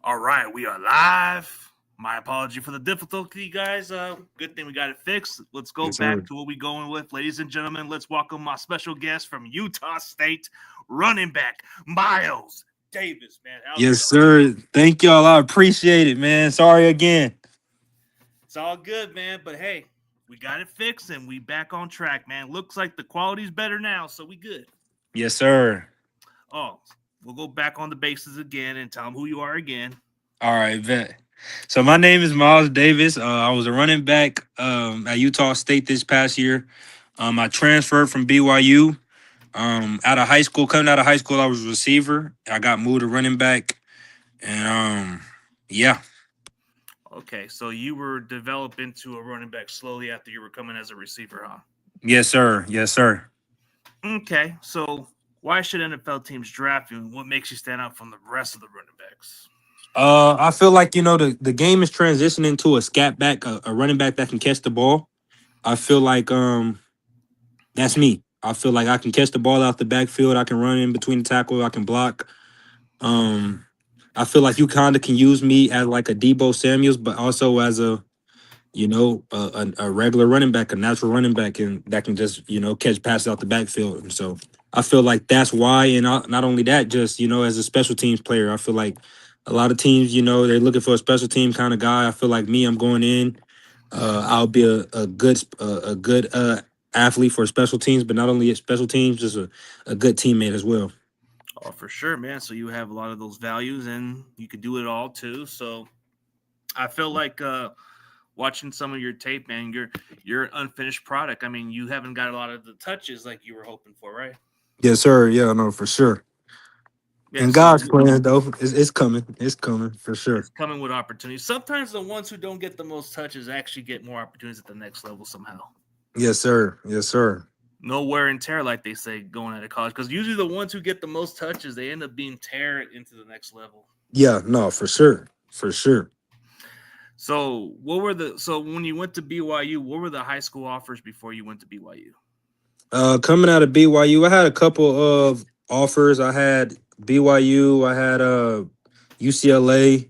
All right, we are live. My apology for the difficulty, guys. Good thing we got it fixed. Let's go Yes, back sir. to what we going with, ladies and gentlemen. Let's welcome my special guest from Utah State, running back Miles Davis. Man, how's it Yes, going? sir. Thank y'all. I appreciate it, man. Sorry again. It's all good, man. But hey, we got it fixed and we back on track, man. Looks like the quality's better now, so we good. Yes, sir. Oh, we'll go back on the bases again and tell them who you are again. All right, bet. So my name is Miles Davis. I was a running back at Utah State this past year. I transferred from BYU. Out of high school, coming out of high school, I was a receiver. I got moved to running back, and yeah, Okay, so you were developed into a running back slowly after you were coming as a receiver, huh? yes, sir. Yes, sir. Okay, so why should NFL teams draft you? And what makes you stand out from the rest of the running backs? I feel like the game is transitioning to a scat back, a running back that can catch the ball. I feel like that's me. I feel like I can catch the ball out the backfield. I can run in between the tackle. I can block. Um, I feel like you kind of can use me as like a Debo Samuels, but also as a regular running back, a natural running back, and that can just catch passes out the backfield. And so I feel like that's why. And not only that, just as a special teams player, I feel like a lot of teams, they're looking for a special team kind of guy. I feel like me, I'm going in. I'll be a good athlete for special teams, but not only at special teams, just a good teammate as well. Oh, for sure, man. So you have a lot of those values, and you could do it all too. So I feel like watching some of your tape, man, you're an unfinished product. I mean, you haven't got a lot of the touches like you were hoping for, right? Yes, sir. Yeah, no, for sure. Yeah. And So God's plan, though, it's coming. It's coming for it's sure. coming with opportunities. Sometimes the ones who don't get the most touches actually get more opportunities at the next level somehow. Yes, sir. Yes, sir. No wear and tear, like they say, going out of college. Because usually the ones who get the most touches, they end up being tear into the next level. Yeah, no, for sure. For sure. So so when you went to BYU, what were the high school offers before you went to BYU? Coming out of BYU, I had a couple of offers. I had BYU, I had UCLA,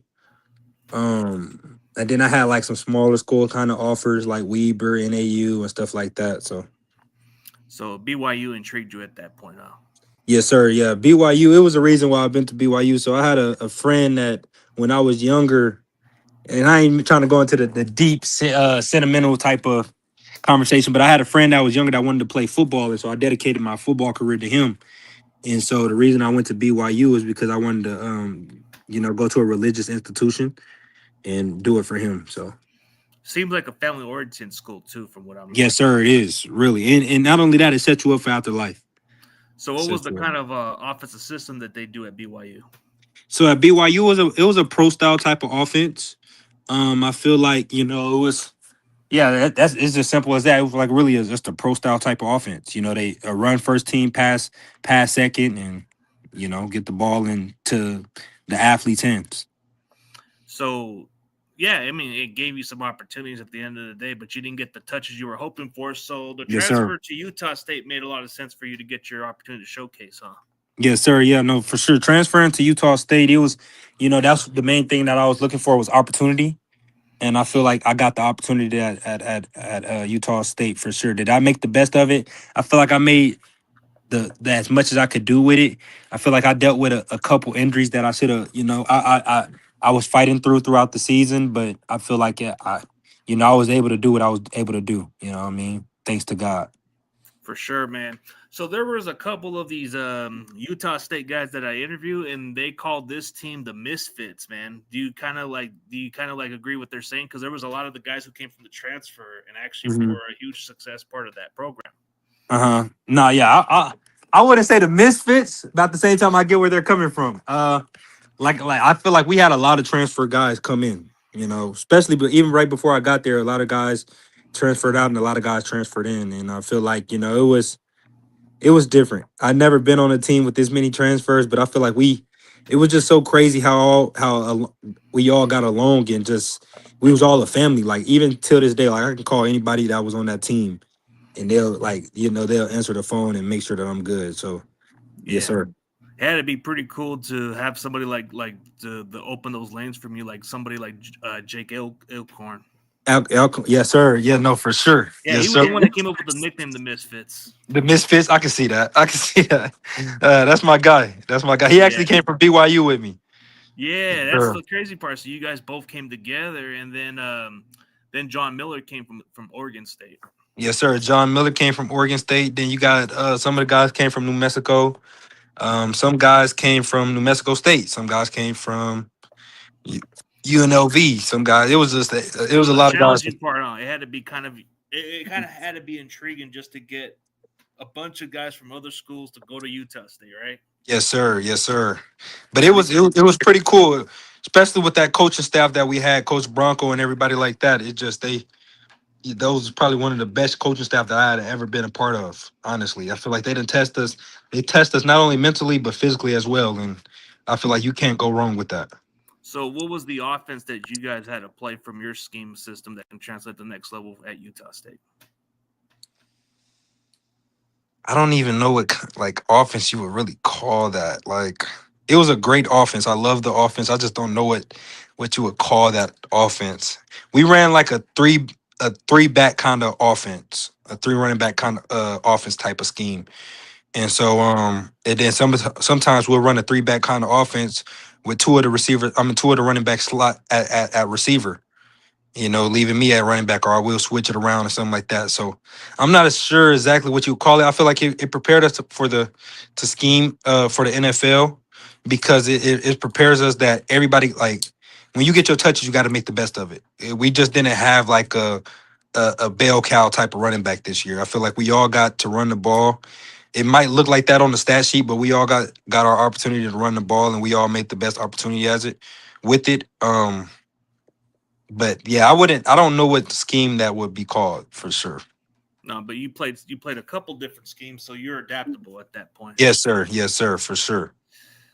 and then I had like some smaller school kind of offers like Weber, NAU, and stuff like that. So So BYU intrigued you at that point, huh? yes, sir. Yeah, BYU. It was a reason why I've been to BYU. So I had a friend that when I was younger, and I ain't trying to go into the deep, sentimental type of conversation, but I had a friend that was younger that wanted to play football, and so I dedicated my football career to him. And so the reason I went to BYU is because I wanted to, go to a religious institution and do it for him. So Seems like a family oriented school too, from what I'm yes, looking. sir, it is really, and not only that, it sets you up for afterlife. So what was Sets the you up. kind of offensive system that they do at BYU? So at BYU it was a pro style type of offense. I feel like it was. Yeah, that's it's as simple as that. It was like really just a pro style type of offense. They run first team, pass second, and get the ball into the athlete's hands. So yeah, I mean it gave you some opportunities at the end of the day, but you didn't get the touches you were hoping for. So the Yes, sir. transfer to Utah State made a lot of sense for you to get your opportunity to showcase, huh? Yes, sir. Yeah, no, for sure. Transferring to Utah State, it was, that's the main thing that I was looking for was opportunity, and I feel like I got the opportunity at Utah State for sure. Did I make the best of it? I feel like I made the as much as I could do with it. I feel like I dealt with a couple injuries that I should have. I was fighting throughout the season, but I feel like I was able to do what I was able to do. You know what I mean? Thanks to God. For sure, man. So there was a couple of these Utah State guys that I interviewed, and they called this team the Misfits. Man, do you kind of like agree what they're saying? Because there was a lot of the guys who came from the transfer and actually were a huge success part of that program. Uh-huh. No, yeah, I wouldn't say the misfits, but at the same time I get where they're coming from. Like I feel like we had a lot of transfer guys come in, especially but even right before I got there, a lot of guys transferred out and a lot of guys transferred in. And I feel like, it was different. I'd never been on a team with this many transfers, but I feel like it was just so crazy we all got along and just we was all a family. Like even till this day, like I can call anybody that was on that team and they'll answer the phone and make sure that I'm good. So yes, Yeah. sir. had to be pretty cool to have somebody like to open those lanes from you, like somebody like Jake Elkhorn. Yes, sir. Yeah, no, for sure. Yeah, he Yes, was sir. the one that came up with the nickname the Misfits. The Misfits, I can see that. I can see that. That's my guy. That's my guy. He Yeah, actually came from BYU with me. yeah, that's Sure. the crazy part. So you guys both came together, and then John Miller came from Oregon State. Yes, sir. John Miller came from Oregon State. Then you got some of the guys came from New Mexico. Some guys came from New Mexico State. Some guys came from U- UNLV. Some guys. It was just it It was was a a lot of guys. challenging part. It had to be it kind of had to be intriguing just to get a bunch of guys from other schools to go to Utah State, right? Yes, sir. Yes, sir. But At least, it was pretty cool, especially with that coaching staff that we had, Coach Bronco and everybody like that. It just those is probably one of the best coaching staff that I had ever been a part of. Honestly, I feel like they didn't test us. They test us not only mentally but physically as well, and I feel like you can't go wrong with that. so what was the offense that you guys had to play from your scheme system that can translate to the next level at Utah State? I don't even know what like offense you would really call that. Like it was a great offense. I love the offense. I just don't know what you would call that offense. We ran like a three back kind of offense, a three running back kind of offense type of scheme. And so and then sometimes we'll run a three back kind of offense with two of the receivers. I mean two of the running back slot at receiver, leaving me at running back, or I will switch it around or something like that. So I'm not as sure exactly what you call it. I feel like it prepared us to scheme for the NFL because it prepares us that everybody like when you get your touches, you got to make the best of it. We just didn't have like a bell cow type of running back this year. I feel like we all got to run the ball. It might look like that on the stat sheet, but we all got our opportunity to run the ball, and we all made the best opportunity as it with it. But yeah, I wouldn't. I don't know what scheme that would be called for sure. No, but you played a couple different schemes, so you're adaptable at that point. Yes, sir. Yes, sir. For sure.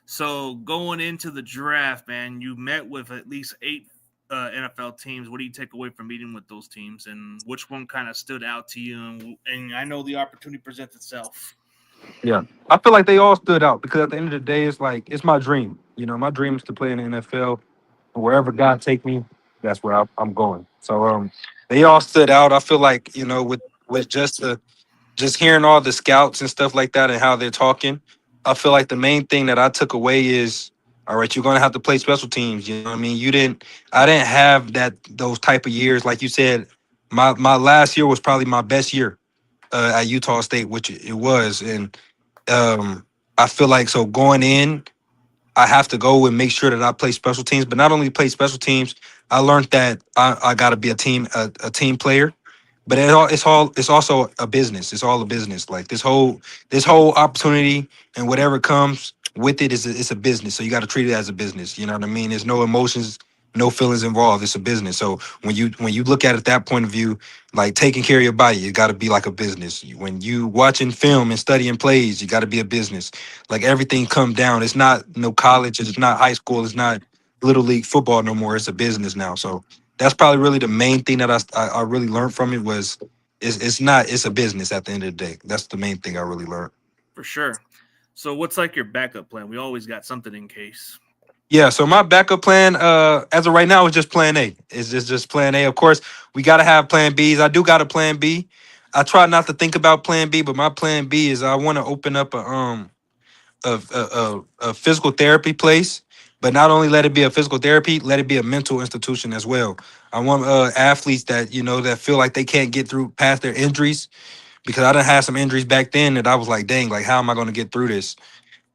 So going into the draft, man, you met with at least eight NFL teams. What do you take away from meeting with those teams, and which one kind of stood out to you? And I know the opportunity presents itself. Yeah, I feel like they all stood out because at the end of the day, it's like it's my dream. My dream is to play in the NFL. Wherever God take me, that's where I'm going. So they all stood out. I feel like with just hearing all the scouts and stuff like that and how they're talking, I feel like the main thing that I took away is, all right, you're gonna have to play special teams. You know what I mean? I didn't have those type of years. Like you said, my last year was probably my best year at Utah State, which it was. And um, I feel like so going in, I have to go and make sure that I play special teams, but not only play special teams, I learned that I got to be a team player. But it's also a business. It's all a business. Like this whole opportunity and whatever comes with it it's a business. So you got to treat it as a business. You know what I mean? There's no emotions, no feelings involved. It's a business. So when you look at it that point of view, like taking care of your body, you got to be like a business. When you watching film and studying plays, you got to be a business. Like everything come down. It's not no college. It's not high school. It's not little league football no more. It's a business now. So that's probably really the main thing that I really learned from it was it's a business at the end of the day. That's the main thing I really learned. For sure. So what's like your backup plan? We always got something in case. Yeah, so my backup plan, as of right now, is just plan A. It's just plan A. Of course, we gotta have plan Bs. I do got a plan B. I try not to think about plan B, but my plan B is I want to open up a physical therapy place, but not only let it be a physical therapy, let it be a mental institution as well. I want athletes that that feel like they can't get through past their injuries because I done had some injuries back then that I was like, dang, like how am I going to get through this?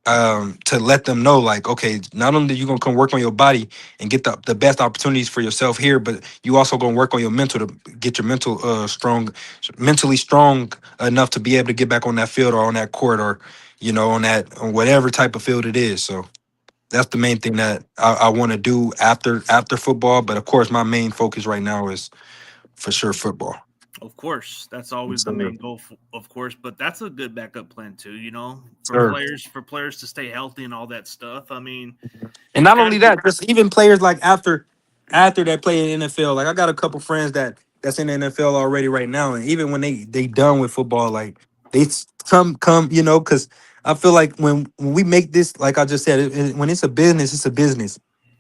To let them know, like, okay, not only you gonna come work on your body and get the best opportunities for yourself here, but you also gonna work on your mental to get your mentally strong enough to be able to get back on that field or on that court or on whatever type of field it is. So that's the main thing that I want to do after football. But of course, my main focus right now is for sure football. Of course, that's always the Sir. main goal, of course. But that's a good backup plan too. For Sir. players to stay healthy and all that stuff. I mean, And it's not got to only be that, just even players like after they play in NFL. Like I got a couple friends that's in the NFL already right now, and even when they done with football, like they some come, because I feel like when we make this, like I just said, when it's a business, it's a business.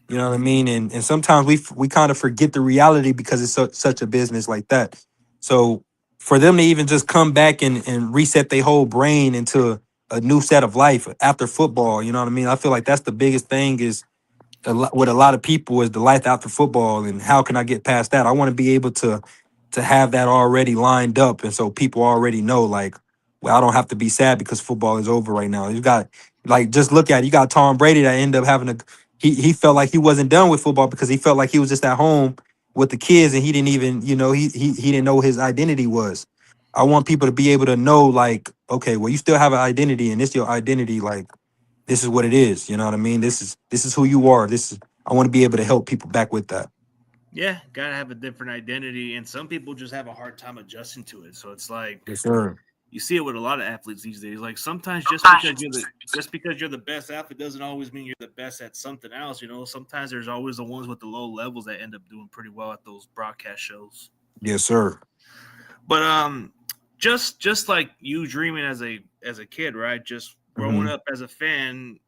You know what I mean? And sometimes we kind of forget the reality because it's such a business like that. So for them to even just come back and reset their whole brain into a new set of life after football, you know what I mean? I feel like that's the biggest thing is with a lot of people is the life after football, and how can I get past that? I want to be able to have that already lined up, and so people already know, like, well, I don't have to be sad because football is over right now. You got, like, just look at it. You got Tom Brady that ended up having a he felt like he wasn't done with football because he felt like he was just at home with the kids and he didn't even, he didn't know his identity was. I want people to be able to know, like, okay, well, you still have an identity and it's your identity, like, this is what it is. You know what I mean? This is who you are. This is I want to be able to help people back with that. Yeah, gotta have a different identity, and some people just have a hard time adjusting to it. So it's like Yes, sir. you see it with a lot of athletes these days. Like sometimes just because you're the best athlete doesn't always mean you're the best at something else. Sometimes there's always the ones with the low levels that end up doing pretty well at those broadcast shows. Yes, sir. But just like you dreaming as a kid, right? Just growing Hmm. up as a fan,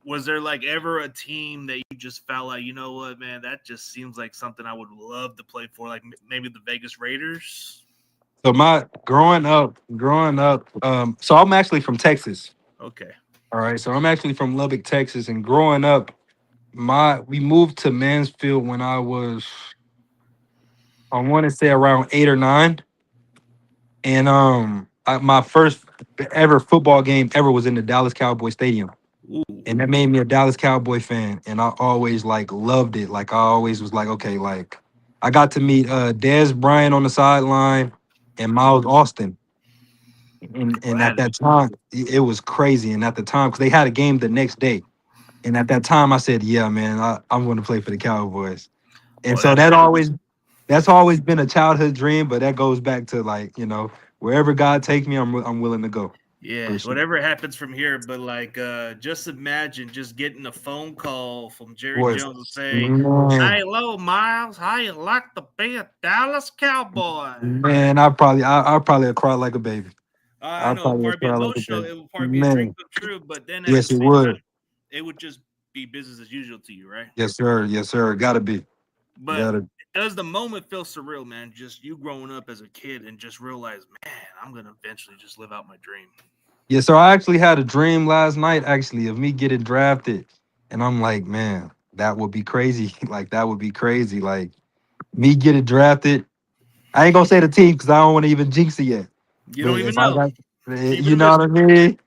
was there like ever a team that you just felt like, you know what, man, that just seems like something I would love to play for, like maybe the Vegas Raiders? So my growing up, so I'm actually from Texas. Okay. All right. So I'm actually from Lubbock, Texas. And growing up, we moved to Mansfield when I want to say around 8 or 9. And my first ever football game ever was in the Dallas Cowboy Stadium. Ooh. And that made me a Dallas Cowboy fan. And I always like loved it. Like I always was like, okay, like I got to meet Dez Bryant on the sideline and Miles Austin. And Well, at that time, it was crazy. And at the time, because they had a game the next day. And at that time, I said, "Yeah, man, I'm going to play for the Cowboys." And well, so that's pretty. that's always been a childhood dream. But that goes back to, like, wherever God take me, I'm willing to go Yeah, for sure. whatever happens from here, but like just imagine just getting a phone call from Jerry Boys, Jones saying, man, "Hey, hello, Miles. How you like to be a Dallas Cowboy?" man, I probably have cried like a baby. I I know it'll probably have probably be cried like a emotional. baby. It will probably be a dream Man, come true, but then at the yes, it same would. time, it would just be business as usual to you, right? Yes, sir. Yes, sir. Gotta be. But Gotta. does the moment feel surreal, man? Just you growing up as a kid and just realize, man, I'm gonna eventually just live out my dream. Yeah, so I actually had a dream last night, actually, of me getting drafted. And I'm like, man, that would be crazy. Like, that would be crazy. Like, me getting drafted. I ain't gonna say the team because I don't want to even jinx it yet. You But don't even if I know. got, Keep it you a know what I mystery. mean?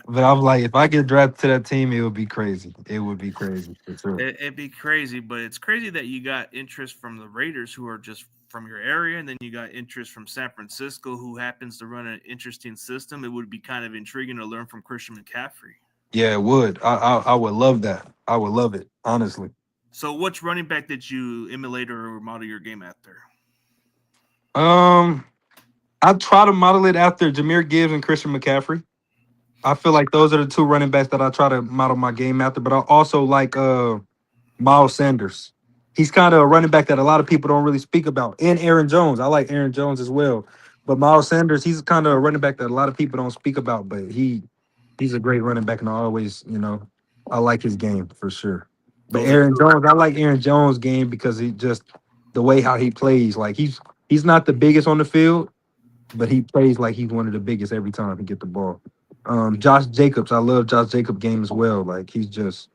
But I'm like, if I get drafted to that team, it would be crazy. It would be crazy for sure. It'd be crazy, but it's crazy that you got interest from the Raiders, who are just from your area, and then you got interest from San Francisco, who happens to run an interesting system. It would be kind of intriguing to learn from Christian McCaffrey. Yeah, it would. I would love that. I would love it, honestly. So, which running back did you emulate or model your game after? Um, I try to model it after Jameer Gibbs and Christian McCaffrey. I feel like those are the two running backs that I try to model my game after. But I also like Miles Sanders. He's kind of a running back that a lot of people don't really speak about. And Aaron Jones. I like Aaron Jones as well. But Miles Sanders, he's kind of a running back that a lot of people don't speak about. But he's a great running back, and I always, I like his game for sure. But Those are Aaron two. Jones, I like Aaron Jones' game because he just the way how he plays. Like he's not the biggest on the field, but he plays like he's one of the biggest every time he get the ball. Josh Jacobs, I love Josh Jacobs' game as well. Like he's just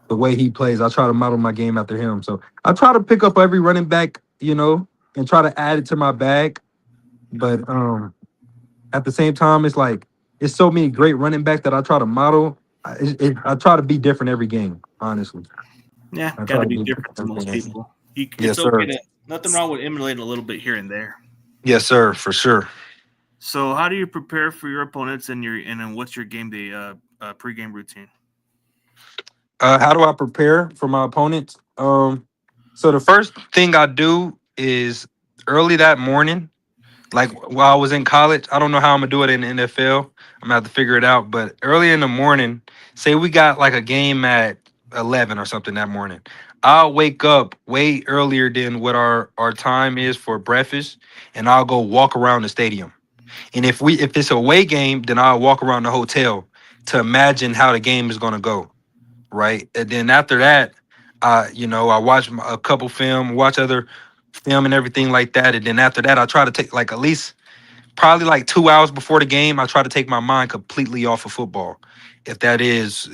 the way he plays. I try to model my game after him. So I try to pick up every running back, and try to add it to my bag. But at the same time, it's like it's so many great running backs that I try to model. I try to be different every game. Honestly, Yeah, I got try to to be be different to different most every game. people. It's Yes, okay sir. to nothing wrong with emulating a little bit here and there. Yes, sir, for sure. So, how do you prepare for your opponents and then what's your game day pregame routine? How do I prepare for my opponents? So the first thing I do is early that morning, like while I was in college. I don't know how I'm gonna do it in the NFL. I'm gonna have to figure it out. But early in the morning, say we got like a game at 11 or something that morning. I'll wake up way earlier than what our time is for breakfast, and I'll go walk around the stadium. And if it's a away game, then I'll walk around the hotel to imagine how the game is going to go, right? And then after that, I watch a couple film, watch other film and everything like that. And then after that, I try to take like at least probably like 2 hours before the game, I try to take my mind completely off of football. If that is,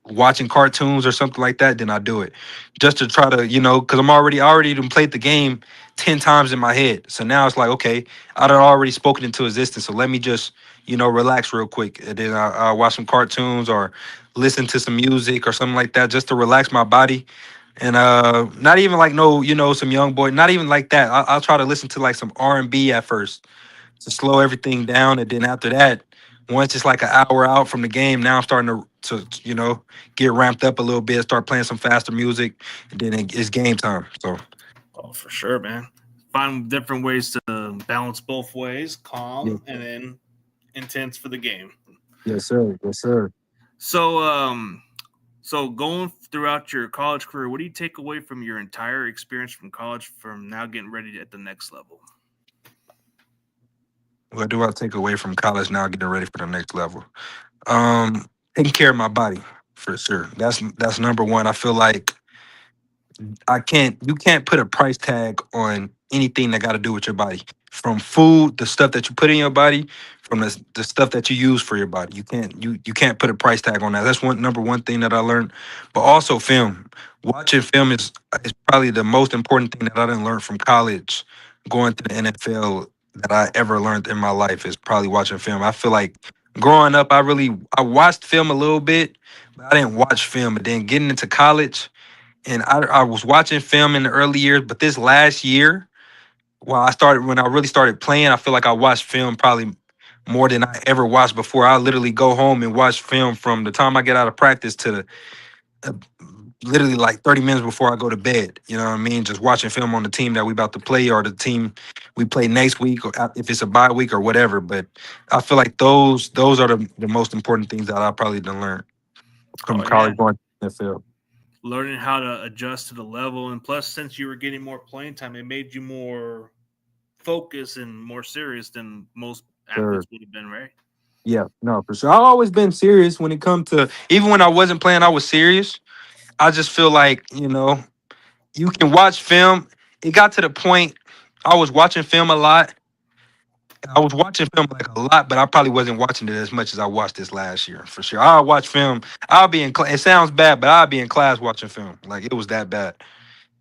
watching cartoons or something like that, then I do it just to try to, because I already done played the game 10 times in my head. So now it's like, okay, I done already spoken into existence. So let me just, relax real quick. And then I'll watch some cartoons or listen to some music or something like that just to relax my body. And not even like no, some young boy, not even like that. I'll try to listen to like some R&B at first to slow everything down, and then after that, once it's like an hour out from the game, now I'm starting to get ramped up a little bit, start playing some faster music, and then it's game time. So Oh, for sure, man. Find different ways to balance both ways, yeah, calm and then intense for the game. yes sir, yes sir. So, so going throughout your college career, what do you take away from your entire experience from college from now getting ready at the next level? What do I take away from college now, getting ready for the next level? Um, Taking care of my body for sure. That's number one. I feel like you can't put a price tag on anything that got to do with your body. From food, the stuff that you put in your body, from the stuff that you use for your body. You can't put a price tag on that. That's one number one thing that I learned. But also film. Watching film is probably the most important thing that I didn't learn from college, going to the NFL that I ever learned in my life is probably watching film. I feel like growing up, I watched film a little bit, but I didn't watch film. And then getting into college, and I was watching film in the early years, but this last year, when I really started playing, I feel like I watched film probably more than I ever watched before. I literally go home and watch film from the time I get out of practice to uh, literally like 30 minutes before I go to bed. You know what I mean? Just watching film on the team that we about to play or the team we play next week, or if it's a bye week or whatever. But I feel like those are the most important things that I probably done learn from Oh yeah, college going to the NFL. learning how to adjust to the level, and plus, since you were getting more playing time, it made you more focused and more serious than most Sure. athletes would have been, right? Yeah, no, for sure. I've always been serious when it comes to, even when I wasn't playing, I was serious. I just feel like, you can watch film. It got to the point I was watching film a lot. I was watching film like a lot, but I probably wasn't watching it as much as I watched this last year for sure. I'll watch film. I'll be in class. It sounds bad, but I'll be in class watching film. Like it was that bad.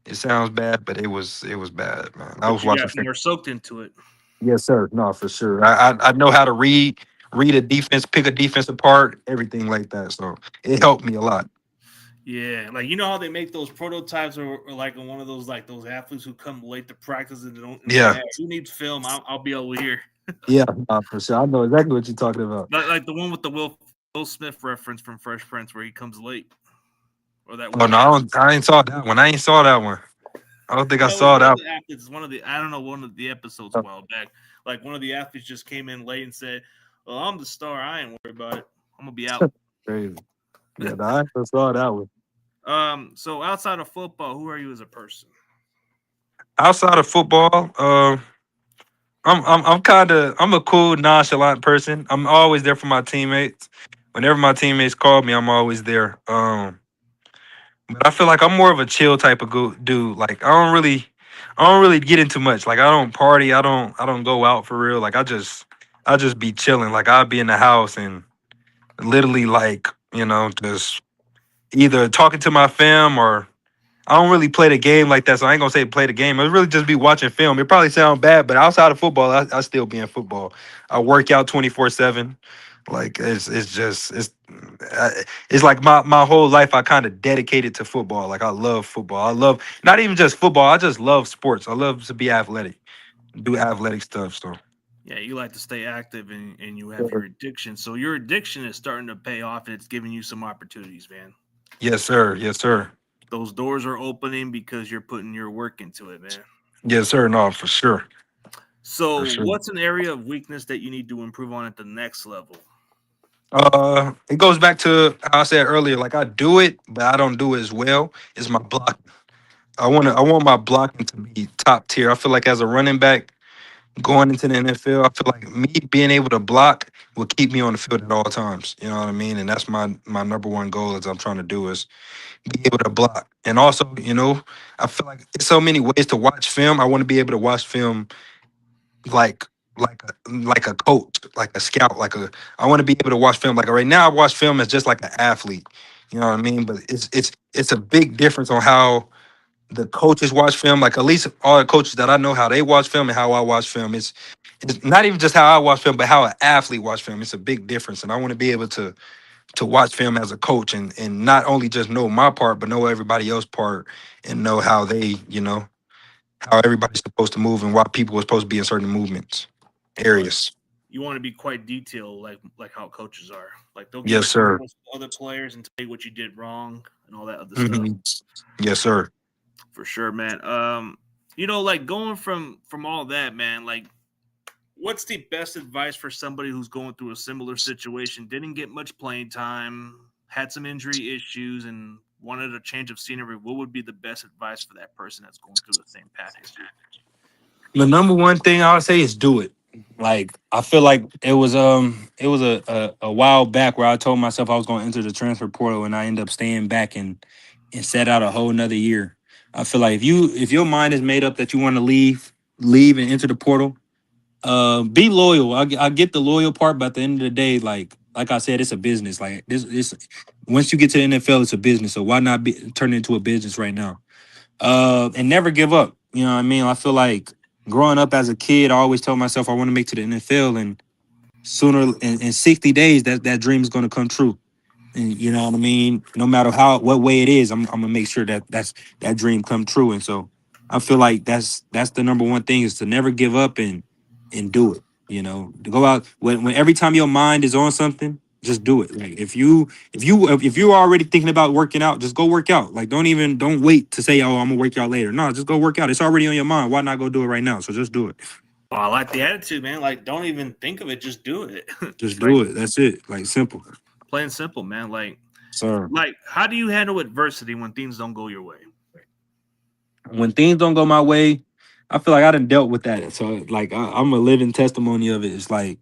It sounds bad, but it was bad, man. I But was you watching got film. more soaked into it. Yes, sir. No, for sure. I know how to read a defense, pick a defense apart, everything like that. So it helped me a lot. Yeah, like you know how they make those prototypes, or like in one of those like those athletes who come late to practice and say, Yeah, "Hey, who needs film? I'll be over here." yeah, no, for sure. I know exactly what you're talking about. Like the one with the Will Smith reference from Fresh Prince where he comes late, or that Oh one no, I ain't saw that one. I ain't saw that one. I don't think I No, it was saw one of that. the athletes. One of the I don't know one of the episodes a One. while back. Like one of the athletes just came in late and said, "Well, I'm the star. I ain't worried about it. I'm gonna be out." Crazy. Yeah, no, I ain't saw that one. So outside of football, who are you as a person? Outside of football, I'm kind of I'm a cool, nonchalant person. I'm always there for my teammates. Whenever my teammates call me, I'm always there. But I feel like I'm more of a chill type of dude. Like I don't really get into much. Like I don't party. I don't go out for real. Like I just be chilling. Like I'll be in the house and literally like just either talking to my fam or I don't really play the game like that. So I ain't gonna say play the game. It really just be watching film. It probably sound bad, but outside of football, I still be in football. I work out 24/7. Like it's like my whole life I kind of dedicated to football. Like I love football. I love not even just football. I just love sports. I love to be athletic, do athletic stuff. So Yeah, you like to stay active and you have sure. your addiction. So your addiction is starting to pay off and it's giving you some opportunities, man. Yes, sir. Yes, sir. Those doors are opening because you're putting your work into it, man. Yes, sir. No, for sure. For So, sure. what's an area of weakness that you need to improve on at the next level? It goes back to how I said earlier. Like I do it, but I don't do it as well. It's my block. I want my blocking to be top tier. I feel like as a running back, going into the NFL, I feel like me being able to block will keep me on the field at all times. You know what I mean? And that's my number one goal as I'm trying to do is be able to block. And also, I feel like there's so many ways to watch film. I want to be able to watch film like like a coach, like a scout, I want to be able to watch film. Like right now I watch film as just like an athlete. You know what I mean? But it's a big difference on how the coaches watch film. Like at least all the coaches that I know how they watch film and how I watch film. It's not even just how I watch film, but how an athlete watch film. It's a big difference. And I want to be able to watch film as a coach and not only just know my part, but know everybody else's part and know how they, how everybody's supposed to move and why people are supposed to be in certain movements Oh, areas. you want to be quite detailed, like how coaches are. Like they'll give Yes, you some sir. points to other players and tell you what you did wrong and all that other stuff. Mhm. Yes, sir. For sure, man. Like going from all that, man. Like, what's the best advice for somebody who's going through a similar situation? Didn't get much playing time, had some injury issues, and wanted a change of scenery. What would be the best advice for that person that's going through the same path as you? The number one thing I would say is do it. Like I feel like it was a while back where I told myself I was going to enter the transfer portal and I ended up staying back and set out a whole nother year. I feel like if your mind is made up that you want to leave and enter the portal, be loyal. I get the loyal part, but at the end of the day, like I said, it's a business. Like this once you get to the NFL, it's a business. So why not turn it into a business right now? And never give up. You know what I mean? I feel like growing up as a kid, I always told myself I want to make to the NFL, and sooner in 60 days that dream is going to come true. And you know what I mean? No matter what way it is, I'm gonna make sure that dream come true. And so I feel like that's the number one thing is to never give up and do it. To go out when every time your mind is on something, just do it. Like if you're already thinking about working out, just go work out. Like don't wait to say, oh, I'm gonna work out later. No, just go work out. It's already on your mind. Why not go do it right now? So just do it. Oh, I like the attitude, man. Like, don't even think of it; just do it. Just Right, do it. That's it. Like simple. plain and simple, man. Sir. Like, how do you handle adversity when things don't go your way? When things don't go my way, I feel like I done dealt with that. So like I'm a living testimony of it. It's like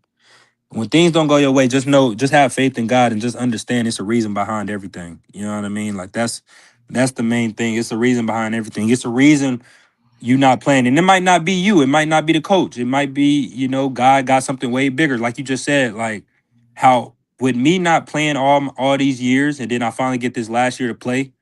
when things don't go your way, just have faith in God and just understand it's a reason behind everything. You know what I mean? Like that's the main thing. It's a reason behind everything. It's a reason you not playing. And it might not be you. It might not be the coach. It might be, God got something way bigger. Like you just said, like how with me not playing all these years and then I finally get this last year to play,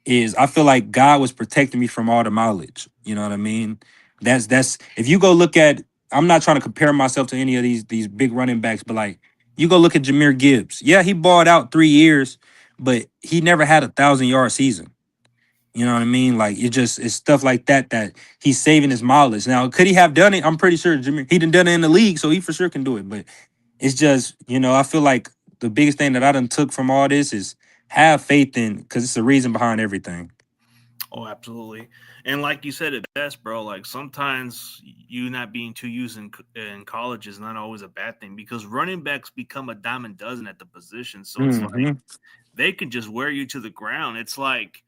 is I feel like God was protecting me from all the mileage. You know what I mean? That's if you go look at, I'm not trying to compare myself to any of these big running backs, but like you go look at Jameer Gibbs. Yeah, he balled out 3 years, but he never had 1,000-yard season. You know what I mean? Like it's stuff like that he's saving his mileage. Now, could he have done it? I'm pretty sure Jameer, he done it in the league, so he for sure can do it. But it's just, I feel like the biggest thing that I done took from all this is have faith in because it's the reason behind everything. Oh, absolutely. And like you said it best, bro. Like sometimes you not being too used in college is not always a bad thing because running backs become a dime a dozen at the position. So it's like Hmm. they can just wear you to the ground. It's like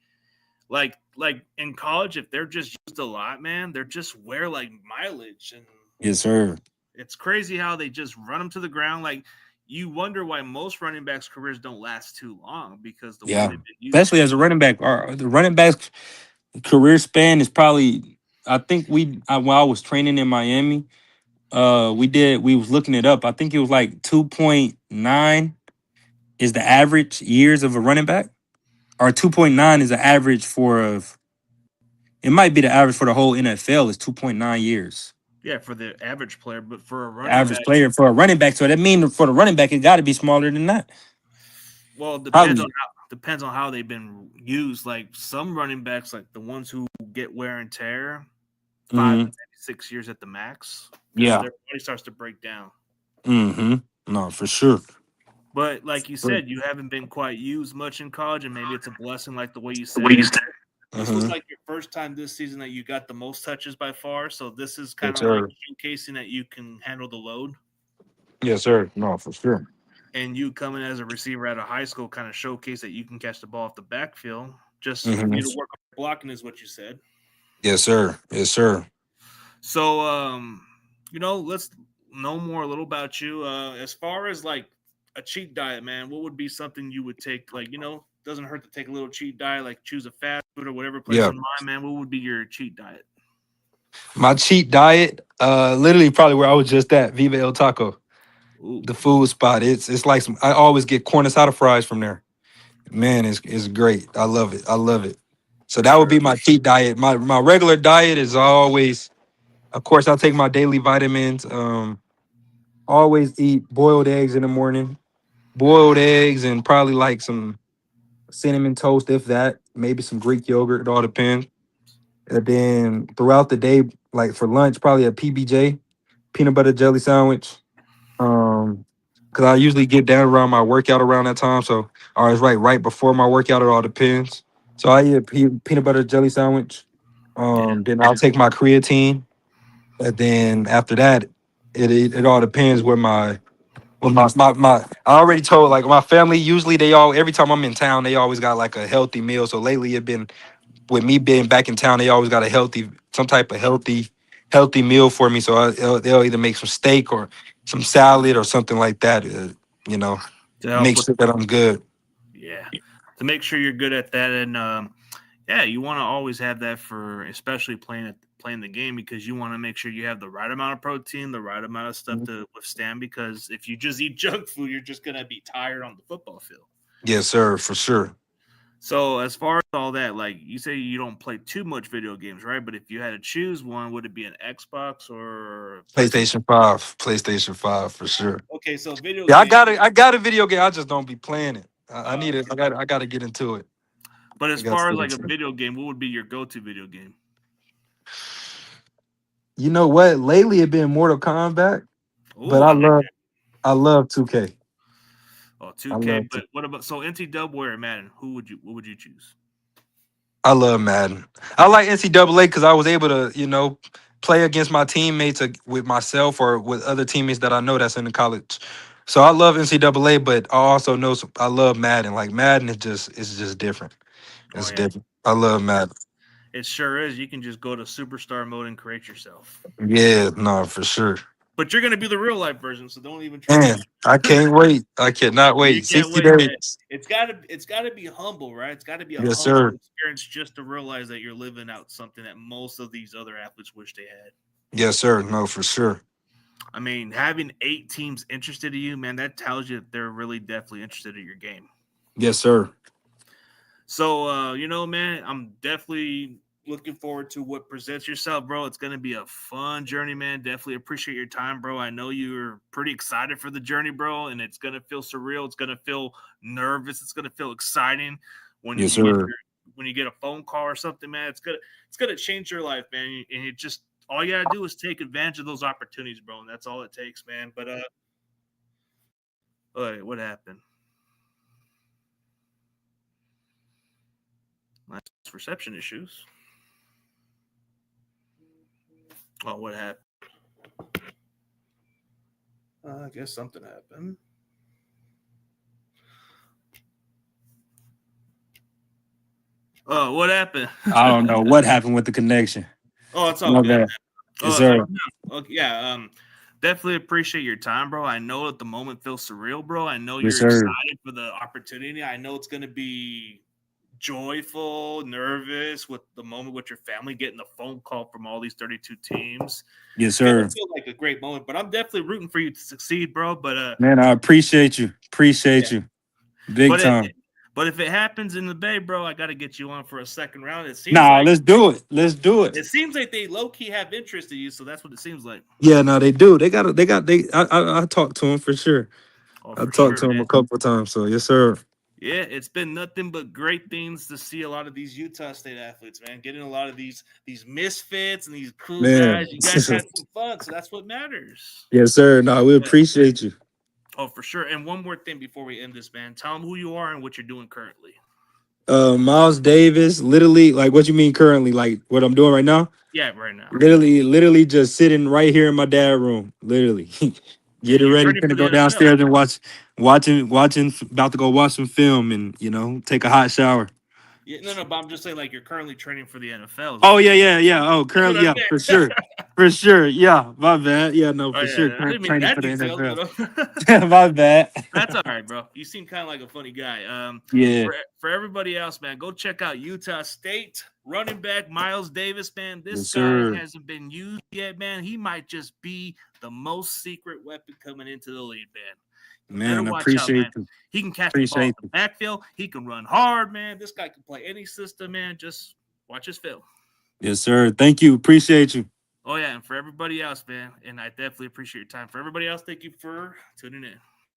in college, if they're just used a lot, man, they're just wear like mileage, and Yes, sir. it's crazy how they just run them to the ground. Like you wonder why most running backs' careers don't last too long because the way Yeah. they've been used. Especially as a running back. Or the running back's career span is probably, I think while I was training in Miami, we was looking it up. I think it was like 2.9 is the average years of a running back, or 2.9 is the average it might be the average for the whole NFL is 2.9 years. Yeah, for the average player, but for a The running average back, player for a running back. So that means for the running back, it got to be smaller than that. well, it Probably. depends on how they've been used. Like some running backs, like the ones who get wear and tear, 5 to maybe 6 years at the max, because Yeah. their body starts to break down. Mm-hmm. No, for sure. But like you Sure. said, you haven't been quite used much in college, and maybe it's a blessing, like the way you The way said you it. said. This was Mm-hmm. like your first time this season that you got the most touches by far. So this is kind Yes, of like sir. showcasing that you can handle the load. Yes, sir. No, for sure. And you coming as a receiver out of high school kind of showcase that you can catch the ball off the backfield. Just Mm-hmm. need to work on blocking, is what you said. Yes, sir. Yes, sir. So let's know more a little about you. As far as like a cheat diet, man, what would be something you would take? Like, doesn't hurt to take a little cheat diet, like choose a fast food or whatever place Yeah. in mind, man. What would be your cheat diet? My cheat diet, literally probably where I was just at, Viva El Taco, Ooh, the food spot. It's like I always get corn asada fries from there. Man, it's great. I love it. I love it. So for that would be sure. my cheat diet. My regular diet is always, of course, I take my daily vitamins. Always eat boiled eggs in the morning. Boiled eggs and probably like some cinnamon toast, if that. Maybe some Greek yogurt. It all depends. And then throughout the day, like for lunch, probably a PBJ, peanut butter jelly sandwich. Um, because I usually get down around my workout around that time. So, or it's right before my workout. It all depends. So I eat a peanut butter jelly sandwich. Yeah, Then I'll take my creatine, and then after that, it all depends where my I already told like my family. Usually they all every time I'm in town, they always got like a healthy meal. So lately it been with me being back in town, they always got a some type of healthy meal for me. So they'll either make some steak or some salad or something like that. You know, to help make with sure that I'm good. yeah, to make sure you're good at that, and yeah, you want to always have that for especially playing the game because you want to make sure you have the right amount of protein, the right amount of stuff to withstand. Because if you just eat junk food, you're just gonna be tired on the football field. Yes, sir, for sure. So as far as all that, like you say, you don't play too much video games, right? But if you had to choose one, would it be an Xbox or PlayStation? PlayStation 5 for sure. Okay, so video Yeah, game. I got a video game. I just don't be playing it. I need it. Okay. I got to get into it. But I as got to far as get like a into it. video game, what would be your go-to video game? You know what? Lately it been Mortal Kombat, but Oh, I like that. I love 2K. Oh, I 2K. love But what about so NT Dub or Madden? What would you choose? I love Madden. I like NCAA because I was able to, play against my teammates with myself or with other teammates that I know that's in the college. So I love NCAA, but I also know I love Madden. Like Madden is just different. Oh It's yeah, different. I love Madden. it sure is. You can just go to superstar mode and create yourself. Yeah, no, for sure. But you're gonna be the real life version, so don't even try Man, that. I can't wait. I cannot You wait. can't 60 wait, man. days. It's gotta be humble, right? It's gotta be a Yes, humble sir. experience just to realize that you're living out something that most of these other athletes wish they had. Yes, sir. No, for sure. I mean, having 8 teams interested in you, man, that tells you that they're really definitely interested in your game. Yes, sir. So, man, I'm definitely looking forward to what presents yourself, bro. It's going to be a fun journey, man. Definitely appreciate your time, bro. I know you're pretty excited for the journey, bro, and it's going to feel surreal. It's going to feel nervous. It's going to feel exciting when Yes, you get sir. when you get a phone call or something, man. It's gonna change your life, man. And it just all you gotta do is take advantage of those opportunities, bro. And that's all it takes, man. But wait, what happened? Nice reception issues. Oh, what happened? I guess something happened. Oh, what happened? I don't know what happened with the connection. Oh, it's all My good. bad. Yes, Oh, sir. no. Okay, yeah. Definitely appreciate your time, bro. I know at the moment feels surreal, bro. I know Yes, you're sir. excited for the opportunity. I know it's gonna be joyful, nervous with the moment with your family getting the phone call from all these 32 teams. Yes, It's gonna sir. feel like a great moment, but I'm definitely rooting for you to succeed, bro. But Man, I appreciate you. yeah, Appreciate you. Big but it, time. but if it happens in the Bay, bro, I got to get you on for a second round. It seems Nah, like let's do it. Let's do it. they low key have interest in you, so that's what it seems like. Yeah, no, they do. I talked to him for sure. Oh, I for talked sure, to him man. a couple of times. So yes, sir. Yeah, it's been nothing but great things to see a lot of these Utah State athletes, man. Getting a lot of these misfits and these cool Man. guys. You guys had some fun, so that's what matters. Yes, sir. No, we Yeah. appreciate you. Oh, for sure. And one more thing before we end this, man. Tell them who you are and what you're doing currently. Miles Davis, literally, like what you mean currently, like what I'm doing right now? Yeah, right now. Literally just sitting right here in my dad room. Literally. And Getting you're ready, ready for gonna the go NFL. downstairs and watching, about to go watch some film and take a hot shower. Yeah, no, but I'm just saying, like, you're currently training for the NFL. Oh yeah. Oh, That's what currently, I yeah, for meant. sure. For sure. Yeah, my bad. Yeah, no, Oh for sure. yeah, I didn't mean Training that for the detailed, NFL. but My bad. that's all right, bro. You seem kind of like a funny guy. Yeah. For everybody else, man, go check out Utah State running back Miles Davis, man. This Yes, guy sir. hasn't been used yet, man. He might just be the most secret weapon coming into the league, man. You better Man, I watch out, appreciate man. you. He can catch the ball in Appreciate the you. backfield. He can run hard, man. This guy can play any system, man. Just watch his film. Yes, sir. Thank you. Appreciate you. Oh yeah, and for everybody else, man, and I definitely appreciate your time. For everybody else, thank you for tuning in.